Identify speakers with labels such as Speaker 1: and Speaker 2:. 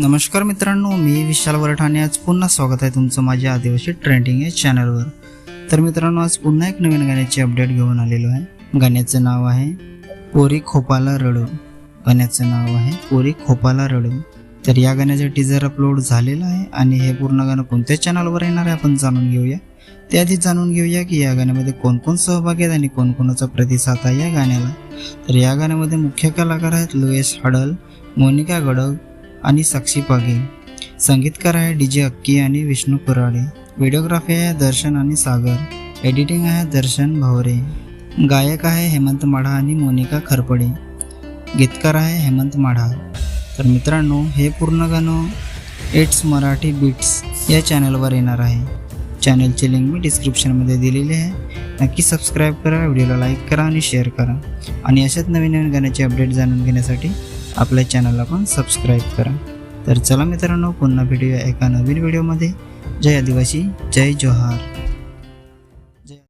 Speaker 1: नमस्कार मित्रांनो, मी विशाल वरठाणे आज पुन्हा स्वागत आहे तुमचं माझ्या आदिवासी ट्रेंडिंग या चॅनलवर। तर मित्रांनो, आज पुन्हा एक नवीन गाण्याची अपडेट घेऊन आलेलो आहे। गाण्याचं नाव आहे पोरी खोपाला रडू। गाण्याचं नाव आहे पोरी खोपाला रडू। तर या गाण्याचं टीजर अपलोड झालेलं आहे आणि हे पूर्ण गाणं कोणत्या चॅनलवर येणार आहे आपण जाणून घेऊया। त्याआधी जाणून घेऊया की या गाण्यामध्ये कोण कोण सहभागी आहेत आणि कोणकोणाचा प्रतिसाद आहे या गाण्याला। तर या गाण्यामध्ये मुख्य कलाकार आहेत लुईस हडल, मोनिका गडग आणि साक्षी पागे। संगीतकार आहे डीजे अक्की आणि विष्णू कुराडे। व्हिडिओग्राफी आहे दर्शन आणि सागर। एडिटिंग आहे दर्शन भावरे। गायक आहे हेमंत माढा आणि मोनिका खरपडे। गीतकार आहे हेमंत माढा। तर मित्रांनो, हे पूर्ण गाणं इट्स मराठी बीट्स या चॅनलवर येणार आहे। चॅनलची लिंक मी डिस्क्रिप्शनमध्ये दिलेली आहे। नक्की सबस्क्राईब करा, व्हिडिओला लाईक करा आणि शेअर करा आणि अशाच नवीन नवीन गाण्याचे अपडेट जाणून घेण्यासाठी आपल्या चॅनलला पण सबस्क्राईब करा। तर चला मित्रांनो, पुन्हा भेटूया एका नवीन व्हिडिओमध्ये। जय आदिवासी, जय जोहार।